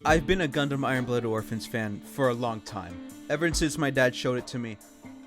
I've been a Gundam Iron-Blooded Orphans fan for a long time. Ever since my dad showed it to me,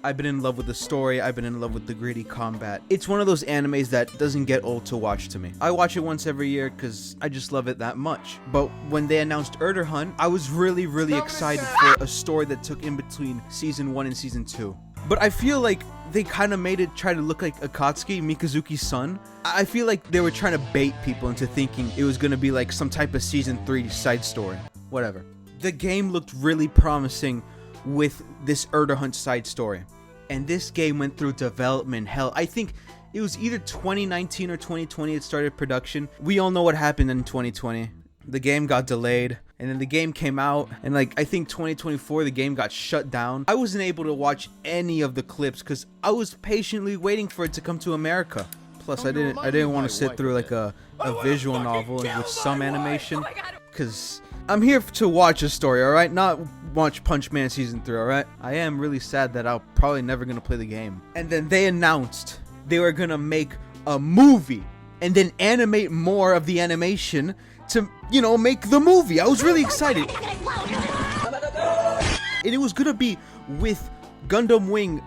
I've been in love with the story, I've been in love with the gritty combat. It's one of those animes that doesn't get old to watch to me. I watch it once every year because I just love it that much. But when they announced Urdur Hunt, I was really excited for a story that took in between season 1 and season 2. But I feel like they kind of made it try to look like Akatsuki, Mikazuki's son. I feel like they were trying to bait people into thinking it was going to be like some type of season 3 side story. Whatever. The game looked really promising with this Urdur Hunt side story. And this game went through development hell. I think it was either 2019 or 2020 it started production. We all know what happened in 2020. The game got delayed. And then the game came out, and like I think 2024 the game got shut down. I wasn't able to watch any of the clips because I was patiently waiting for it to come to America. Plus I didn't want to sit through like a visual novel with some animation, because I'm here to watch a story, alright? Not watch Punch Man Season 3, alright? I am really sad that I'm probably never gonna play the game. And then they announced they were gonna make a movie and then animate more of the animation to, you know, make the movie. I was really excited. And it was gonna be with Gundam Wing,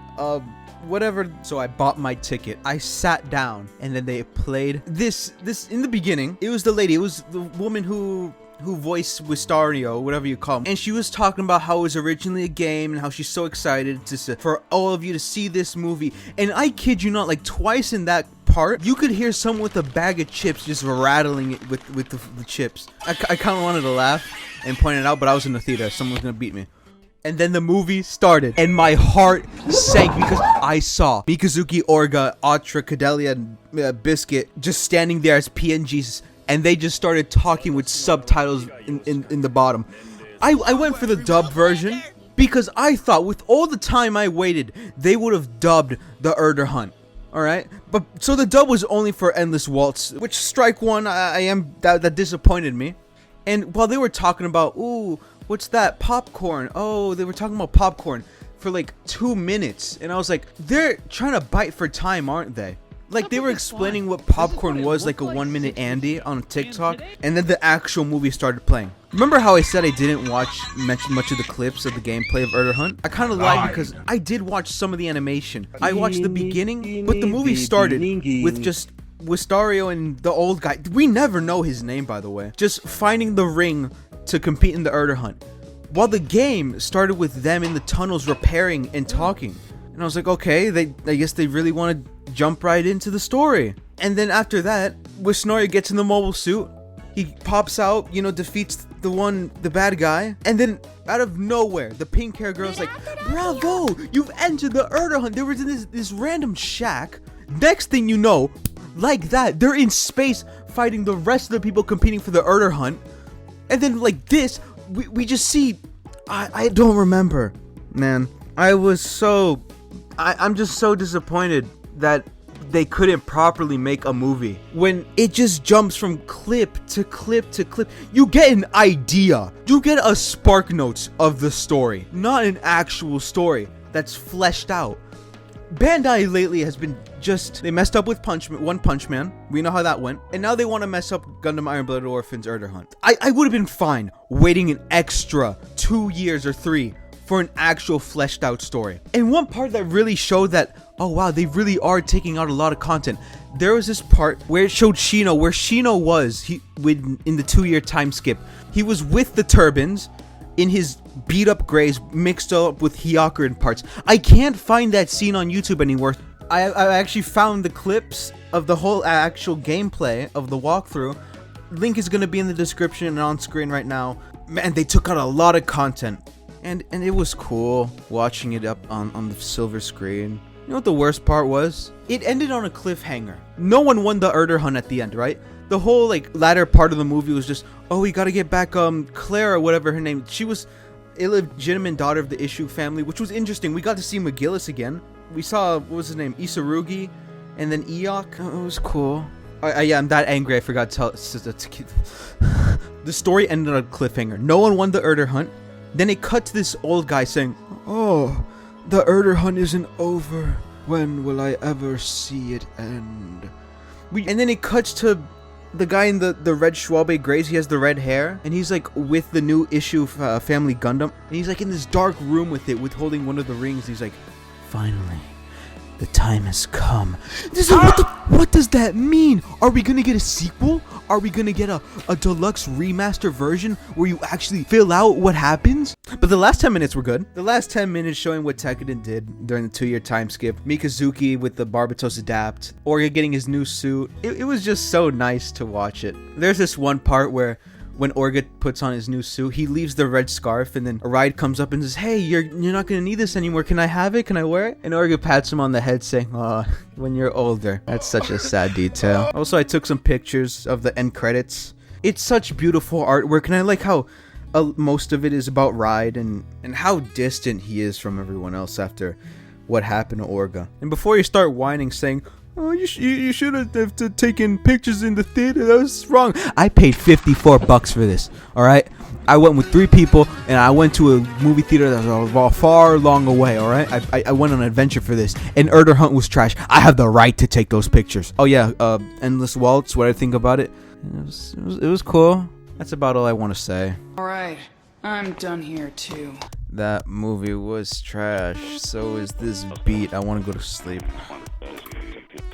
whatever. So I bought my ticket. I sat down, and then they played this in the beginning. It was the lady. It was the woman who voiced Wistario, whatever you call him. And she was talking about how it was originally a game and how she's so excited for all of you to see this movie. And I kid you not, like twice in that part, you could hear someone with a bag of chips just rattling it with the chips. I kind of wanted to laugh and point it out, but I was in the theater. Someone was going to beat me. And then the movie started, and my heart sank because I saw Mikazuki, Orga, Atra, Cadelia, and Biscuit just standing there as PNGs. And they just started talking with subtitles in the bottom. I went for the dub version because I thought with all the time I waited, they would have dubbed the Urdur Hunt. Alright? But so the dub was only for Endless Waltz, which strike one, that disappointed me. And while they were talking about, ooh, what's that? Popcorn. Oh, they were talking about popcorn for like 2 minutes. And I was like, they're trying to bite for time, aren't they? Like, they were explaining what popcorn was, like a 1 minute Andy on TikTok, and then the actual movie started playing. Remember how I said I didn't watch much of the clips of the gameplay of Urdur Hunt? I kind of lied because I did watch some of the animation. I watched the beginning, but the movie started with just Wistario and the old guy. We never know his name, by the way. Just finding the ring to compete in the Urdur Hunt. While the game started with them in the tunnels repairing and talking. And I was like, okay, I guess they really want to jump right into the story. And then after that, Wistario gets in the mobile suit. He pops out, you know, defeats the bad guy. And then out of nowhere, the pink hair girl's like, bravo, you've entered the Urdur Hunt. They were in this random shack. Next thing you know, like that, they're in space fighting the rest of the people competing for the Urdur Hunt. And then like this, we just see, I don't remember, man. I'm just so disappointed that they couldn't properly make a movie. When it just jumps from clip to clip to clip, you get an idea. You get a spark notes of the story, not an actual story that's fleshed out. Bandai lately has been they messed up with One Punch Man. We know how that went. And now they want to mess up Gundam Iron-Blooded Orphans Urdur Hunt. I would have been fine waiting an extra 2 years or 3 for an actual fleshed out story. And one part that really showed that, oh wow, they really are taking out a lot of content. There was this part where it showed Shino, where Shino was in the 2-year time skip. He was with the Turbans in his beat up grays mixed up with Hyakurin parts. I can't find that scene on YouTube anywhere. I actually found the clips of the whole actual gameplay of the walkthrough. Link is going to be in the description and on screen right now. Man, they took out a lot of content. And it was cool watching it up on the silver screen. You know what the worst part was? It ended on a cliffhanger. No one won the Urdur Hunt at the end, right? The whole like latter part of the movie was just, oh, we gotta get back Claire or whatever her name. She was illegitimate daughter of the Issue family, which was interesting. We got to see McGillis again. We saw, what was his name? Isarugi, and then Eok. Oh, it was cool. Yeah, I'm that angry I forgot to tell. The story ended on a cliffhanger. No one won the Urdur Hunt. Then it cut to this old guy saying, oh, the Urdur Hunt isn't over. When will I ever see it end? And then it cuts to the guy in the red Schwalbe Grays, he has the red hair, and he's like with the new issue of Family Gundam, and he's like in this dark room with it, with holding one of the rings. He's like, finally, the time has come. What does that mean? Are we gonna get a sequel? Are we gonna get a deluxe remaster version where you actually fill out what happens? But the last 10 minutes were good. The last 10 minutes showing what Tekuden did during the 2-year time skip. Mikazuki with the Barbatos adapt. Orga getting his new suit. It was just so nice to watch it. There's this one part where when Orga puts on his new suit, he leaves the red scarf, and then a ride comes up and says, hey, you're not gonna need this anymore. Can I have it? Can I wear it? And Orga pats him on the head saying, oh, when you're older. That's such a sad detail. Also, I took some pictures of the end credits. It's such beautiful artwork, and I like how most of it is about Ride and how distant he is from everyone else after what happened to Orga. And before you start whining saying, oh, you should have taken pictures in the theater. That was wrong. I paid $54 for this. All right. I went with 3 people, and I went to a movie theater that was far long away. All right. I went on an adventure for this, and Urdur Hunt was trash. I have the right to take those pictures. Oh yeah. Endless Waltz. What I think about it? It was cool. That's about all I want to say. All right. I'm done here too. That movie was trash. So is this beat. I want to go to sleep.